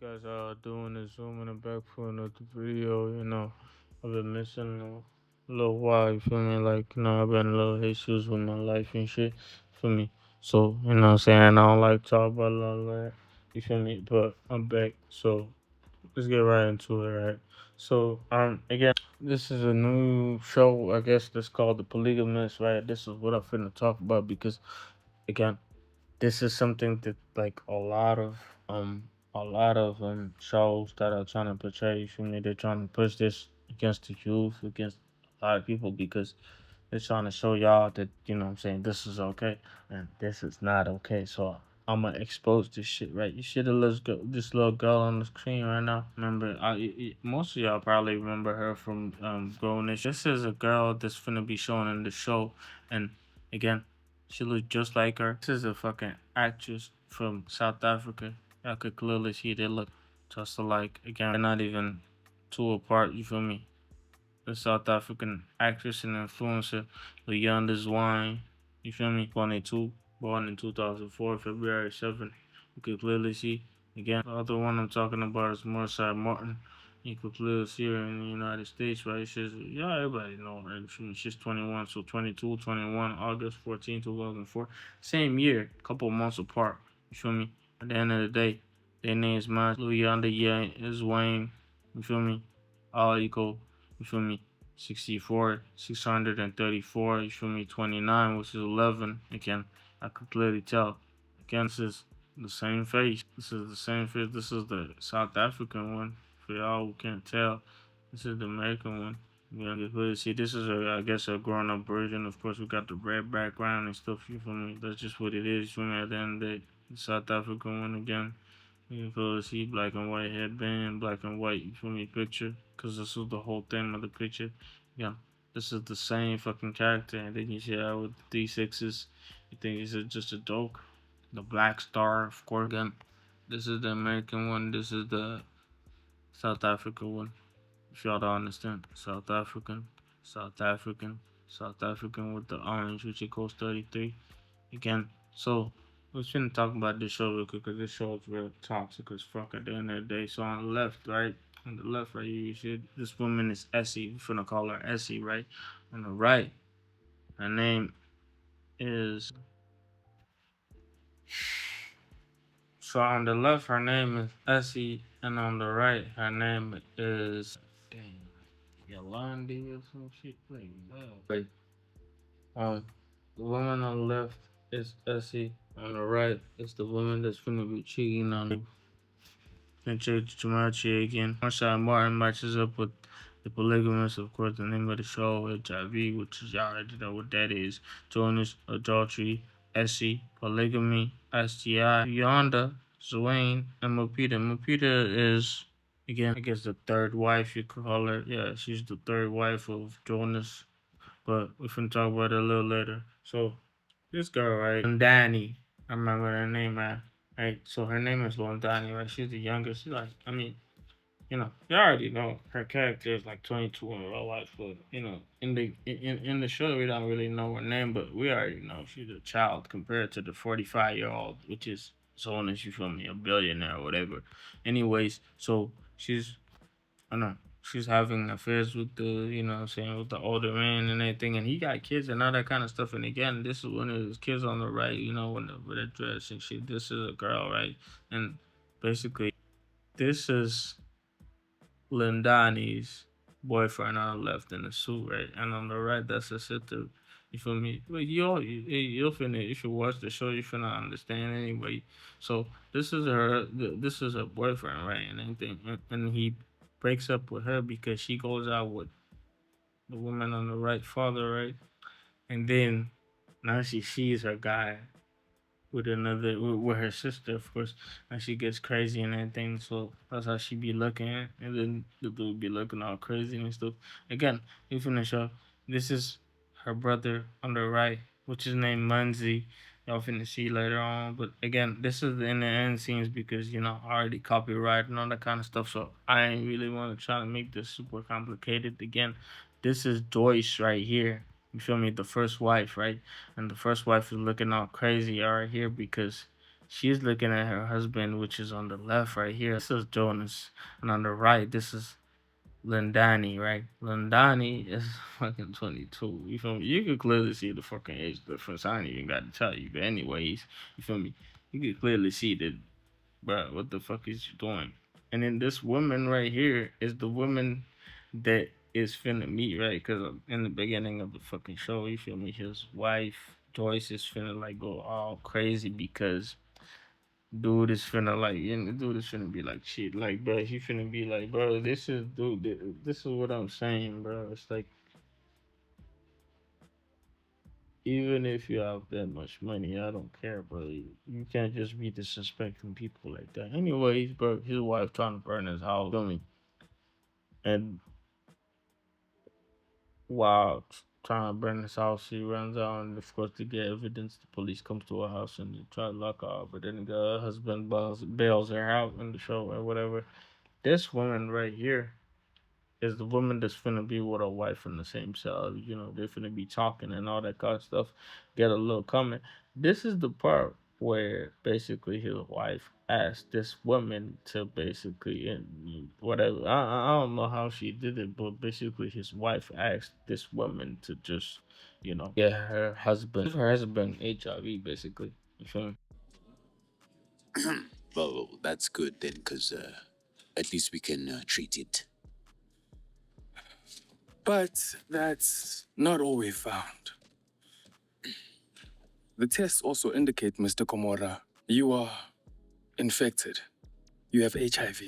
guys are doing this zooming back for another video. I've been missing a little while. You feel me? Like, I've been a little issues with my life and shit. Feel me? So, what I'm saying, I don't like to talk about a lot of that. You feel me? But I'm back. So, let's get right into it, right? So, again, this is a new show, I guess, that's called The Polygamist, right? This is what I'm finna talk about because, again, this is something that like a lot of shows that are trying to portray. You feel me? They're trying to push this against the youth, against a lot of people because they're trying to show y'all that what I'm saying, this is okay and this is not okay. So I'm gonna expose this shit, right? You see this little girl on the screen right now. Remember, most of y'all probably remember her from Growing This. This is a girl that's finna be shown in the show, and again, she looks just like her. This is a fucking actress from South Africa. Y'all could clearly see they look just alike. Again, they're not even two apart. You feel me? The South African actress and influencer Leanda's Wine. You feel me? 22, born in 2004, February 7th. You could clearly see. Again, the other one I'm talking about is Marsai Martin. You could clearly see her in the United States, right? Yeah, everybody know her. She's 21, so 22, 21, August 14, 2004. Same year, couple months apart. You feel me? At the end of the day, their names match. Leanda is Wayne. You feel me? All equal. You feel me? 64, 634, you feel me? 29, which is 11. Again, I could clearly tell. Again, this is the same face. This is the same face. This is the South African one. For y'all who can't tell, this is the American one. Yeah, you clearly see this is I guess a grown up version. Of course, we got the red background and stuff. You feel me? That's just what it is. You feel me? At the end of the day, the South African one again. You feel see black and white headband, black and white, you feel me, picture. Because this is the whole theme of the picture. Yeah, this is the same fucking character. And then you see how with the D6s, you think it's just a joke. The Black Star, of course. Again, this is the American one. This is the South African one. If y'all don't understand. South African, South African, South African with the orange, which equals 33 again. So we're gonna talk about this show real quick because this show is real toxic as fuck at the end of the day. So on the left, right, on the left, right, you see this woman is Essie. We're gonna call her Essie, right? On the right, her name is. So on the left, her name is Essie, and on the right, her name is. Dang, Yolandi or some shit like that. Um, the woman on the left is Essie. On the right is the woman that's gonna be cheating on you. And Church Jamachi again. Marshawn Martin matches up with the Polygamist, of course, the name of the show, HIV, which is y'all already know what that is. Jonas, Adultery, Essie, Polygamy, STI, Yonda, Zwane, and Mopita. Mopita is, again, I guess the third wife, you could call her. Yeah, she's the third wife of Jonas, but we can talk about it a little later. So, this girl, right, Londani, I remember her name, man. Right, so her name is Londani, right? She's the youngest. She's like, I mean, you already know her character is like 22 in real life, but in the show we don't really know her name, but we already know she's a child compared to the 45-year-old, which is so as you feel me, a billionaire or whatever. Anyways, so I know she's having affairs with the, what I'm saying, with the older man and everything, and he got kids and all that kind of stuff. And again, this is one of his kids on the right, with the dress and shit. This is a girl, right? And basically, this is Lindani's boyfriend on the left in the suit, right? And on the right, that's a sister. You feel me? Well, you'll finna, if you watch the show, you finna understand anyway. So this is her boyfriend, right? And anything, and he breaks up with her because she goes out with the woman on the right, father, right? And then now she sees her guy with her sister, of course, and she gets crazy and everything. So that's how she be looking, and then the dude be looking all crazy and stuff. Again, you finish up. This is her brother on the right, which is named Munzie. Y'all finna see later on. But again, this is in the end scenes because I already copyright and all that kind of stuff. So I ain't really want to try to make this super complicated. Again, this is Joyce right here. You feel me? The first wife, right? And the first wife is looking all crazy right here because She's looking at her husband, which is on the left right here. This is Jonas, and on the right, this is Lindani, right? Lindani is fucking 22. You feel me? You could clearly see the fucking age difference. I ain't even got to tell you. But anyways, you feel me? You could clearly see that, bro. What the fuck is you doing? And then this woman right here is the woman that is finna meet, right? Because in the beginning of the fucking show, you feel me? His wife Joyce is finna like go all crazy because dude is finna like, and dude is finna be like shit, like bro, he finna be like, bro, this is dude, this is what I'm saying, bro. It's like even if you have that much money, I don't care, bro. You can't just be disrespecting people like that. Anyways, bro, his wife trying to burn his house, feel me? And while trying to burn his house, he runs out, and of course, to get evidence, the police comes to her house and they try to lock her up. But then the husband bails her out in the show or whatever. This woman right here is the woman that's finna be with her wife in the same cell. You know, they're finna be talking and all that kind of stuff. Get a little comment. This is the part where basically his wife asked this woman to basically whatever. I don't know how she did it, but basically his wife asked this woman to just, get her husband HIV basically. You feel me? Well, that's good then, because at least we can treat it. But that's not all we found. The tests also indicate, Mr. Komora, you are infected. You have HIV.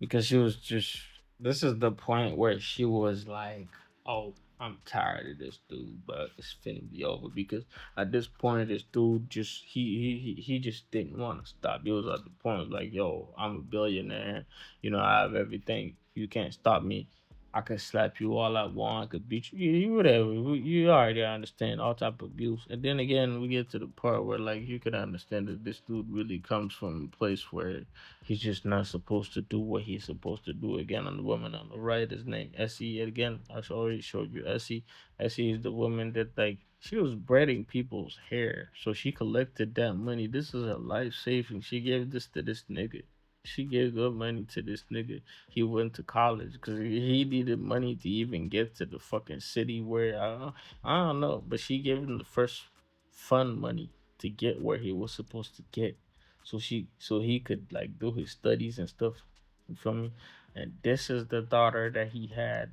Because she was just, this is the point where she was like, "Oh, I'm tired of this dude, but it's finna be over." Because at this point, this dude just he just didn't want to stop. He was at the point like, "Yo, I'm a billionaire. I have everything. You can't stop me. I could slap you all I want. I could beat you, whatever. You already understand all type of abuse." And then again, we get to the part where like you could understand that this dude really comes from a place where he's just not supposed to do what he's supposed to do. Again, on the woman on the right is named Essie. Again, I already showed you Essie. Essie is the woman that like she was braiding people's hair, so she collected that money. This is a life saving. She gave this to this nigga. She gave good money to this nigga. He went to college because he needed money to even get to the fucking city where I don't know, but she gave him the first fun money to get where he was supposed to get, so he could like do his studies and stuff. You feel me? And this is the daughter that he had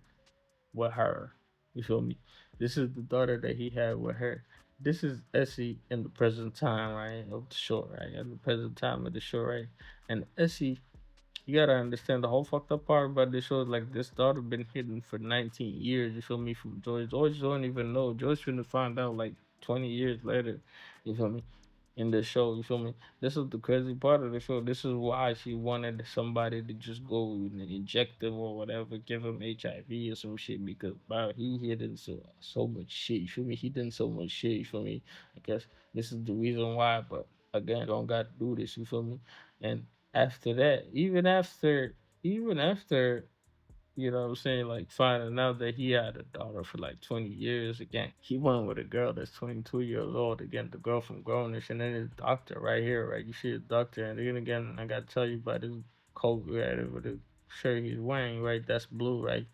with her. You feel me? This is the daughter that he had with her. This is Essie in the present time, right? Of the show, right? At the present time of the show, right? And Essie, you gotta understand the whole fucked up part about this show is like this daughter been hidden for 19 years. You feel me? From George. George don't even know. George finna find out like 20 years later. You feel me? In the show. You feel me? This is the crazy part of the show. This is why she wanted somebody to just go and inject him or whatever, give him HIV or some shit because bro, he hidden so much shit. You feel me? He done so much shit. You feel me? I guess this is the reason why. But again, don't got to do this. You feel me? And after that, even after what I'm saying? Like finding out that he had a daughter for like 20 years again. He went with a girl that's 22 years old again, the girl from Grownish, and then his doctor right here, right? You see the doctor, and then again, I gotta tell you about his coat, right? With the shirt he's wearing, right? That's blue, right?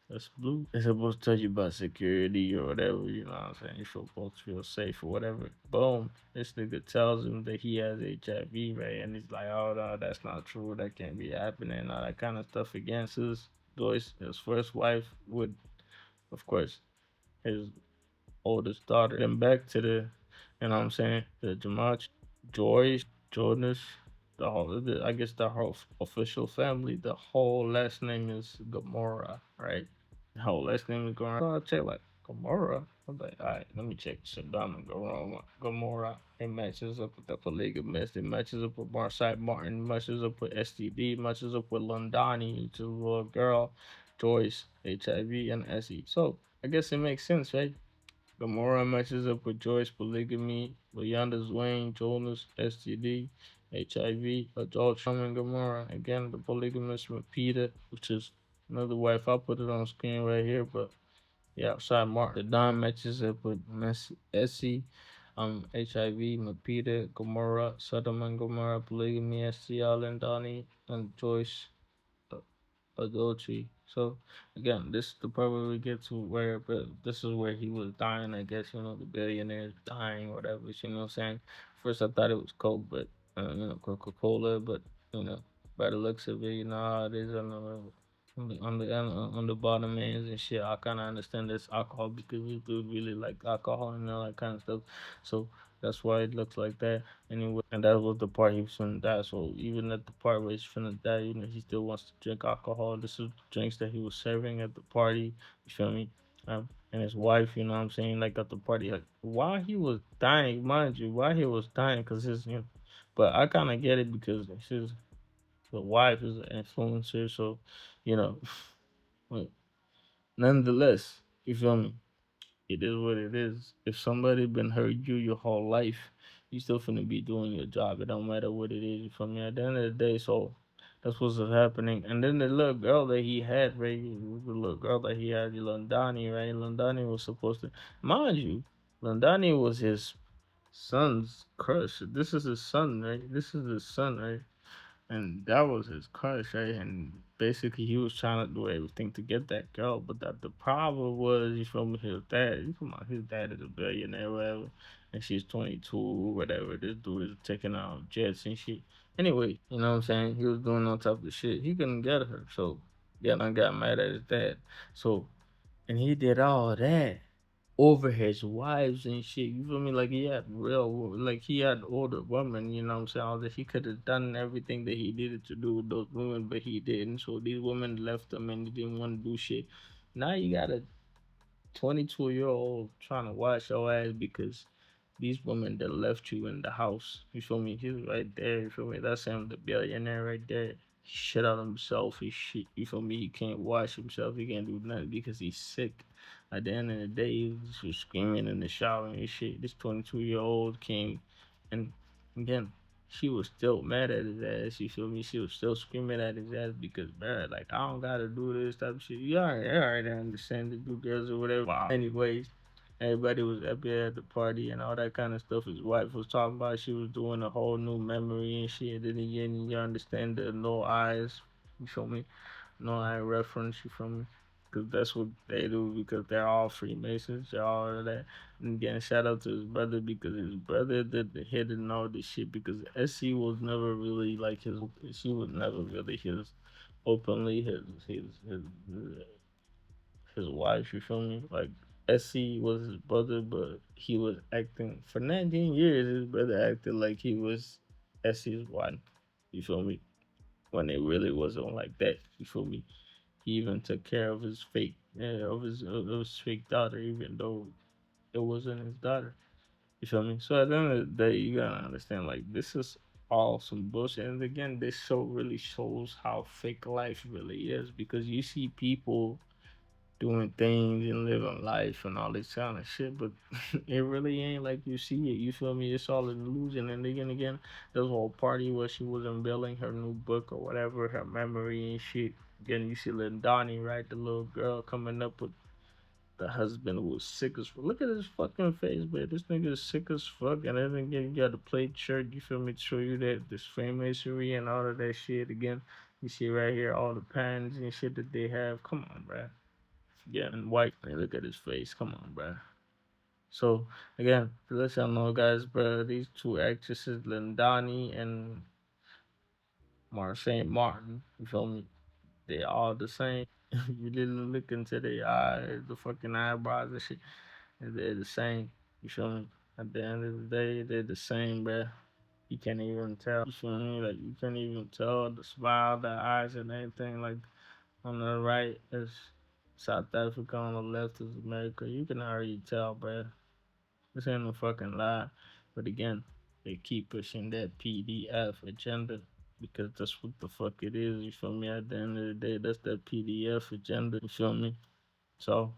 That's blue. It's supposed to tell you about security or whatever, you know what I'm saying? You're supposed to feel safe or whatever. Boom. This nigga tells him that he has HIV, right? And he's like, oh, no, that's not true. That can't be happening. All that kind of stuff against his first wife, with, of course, his oldest daughter. Then back to what I'm saying, the Jamachi, Joyce, Jonas, I guess the whole official family, the whole last name is Gamora, right? The whole last name is Gamora. So I check like Gamora. I'm like, all right, let me check Saddam and Gamora. It matches up with the Polygamist. It matches up with Marsai Martin. Matches up with STD. Matches up with Londani, which is a little girl. Joyce, HIV, and Essie. So I guess it makes sense, right? Gamora matches up with Joyce, polygamy, Leanda's Wayne, Jonas, STD, HIV, adult trauma, and Gamora. Again, the polygamist with Peter, which is another wife. I'll put it on screen right here, but yeah, outside Mark. The Don matches up with Essie. HIV, Mapita, Gomorrah, Sodom and Gomorrah, Polygamy, STL, and Donnie, and Joyce, uh, adultery. So again, this is the part where we get to where, but this is where he was dying. I guess the billionaire is dying, or whatever. You know what I'm saying? First, I thought it was Coke, but Coca Cola, but you know, by the looks of it, you know how it is on the bottom ends and shit. I kind of understand this alcohol because we do really like alcohol and all that kind of stuff. So that's why it looks like that. And that was the part he was finna die. So even at the part where he's finna die, he still wants to drink alcohol. This is drinks that he was serving at the party. You feel me? And his wife, you know what I'm saying, like at the party, like while he was dying, mind you, while he was dying, because but I kind of get it because his the wife is an influencer, so you know, but nonetheless, you feel me? It is what it is. If somebody been hurt you your whole life, you still finna be doing your job. It don't matter what it is. You feel me? At the end of the day, so that's what's happening. And then the little girl that he had, right? The little girl that he had, Londani, right? Londani was supposed to, mind you, Londani was his son's crush. This is his son, right? This is his son, right? And that was his crush, right? And basically, he was trying to do everything to get that girl, but that the problem was, you feel me? His dad, you come on, his dad is a billionaire, whatever, and she's 22, whatever. This dude is taking out jets and shit. Anyway, you know what I'm saying? He was doing all type of shit. He couldn't get her, so yeah, I got mad at his dad. So, and he did all that over his wives and shit. You feel me? Like he had like he had older women. You know what I'm saying? All that he could have done everything that he needed to do with those women, but he didn't. So these women left him, and he didn't want to do shit. Now you got a 22-year-old trying to wash your ass because these women that left you in the house. You feel me? He's right there. You feel me? That's him, the billionaire right there. He shit on himself. He shit. You feel me? He can't wash himself. He can't do nothing because he's sick. At the end of the day, he was just screaming in the shower and shit. This 22-year-old came, and again, she was still mad at his ass. You feel me? She was still screaming at his ass because, bro, like, I don't gotta do this type of shit. You already understand the do girls or whatever. Wow. Anyways, everybody was up there at the party and all that kind of stuff. His wife was talking about she was doing a whole new memory and shit. Then again, you understand the no eyes. You feel me? No eye reference. You feel me? Because that's what they do because they're all Freemasons. They're all of that. And again, shout out to his brother because his brother did the hidden all this shit because SC was never really like his. She was never really his openly his wife. You feel me? Like SC was his brother, but he was acting for 19 years. His brother acted like he was SC's wife. You feel me? When it really wasn't like that. You feel me? He even took care of his fake, yeah, of his fake daughter, even though it wasn't his daughter. You feel me? So at the end of the day, you gotta understand, like this is all some bullshit. And again, this show really shows how fake life really is because you see people doing things and living life and all this kind of shit, but it really ain't like you see it. You feel me? It's all an illusion. And again, this whole party where she was unveiling her new book or whatever, her memory and shit. Again, you see little Donnie, right? The little girl coming up with the husband who was sick as fuck. Look at his fucking face, man. This nigga is sick as fuck. And then again, you got a plate shirt, you feel me, to show you that this Freemasonry and all of that shit. Again, you see right here all the patterns and shit that they have. Come on, bruh. Yeah, and white. Man, look at his face. Come on, bro. So again, to let y'all know, guys, bro, these two actresses, Lindani and Marseille Martin, you feel me? They all the same. You really look into their eyes, the fucking eyebrows and shit, and they're the same. You feel me? At the end of the day, they're the same, bro. You can't even tell. You feel me? Like you can't even tell the smile, the eyes, and everything. Like on the right is South Africa, on the left is America. You can already tell, bruh. This ain't no fucking lie. But again, they keep pushing that PDF agenda because that's what the fuck it is. You feel me? At the end of the day, that's that PDF agenda. You feel me? So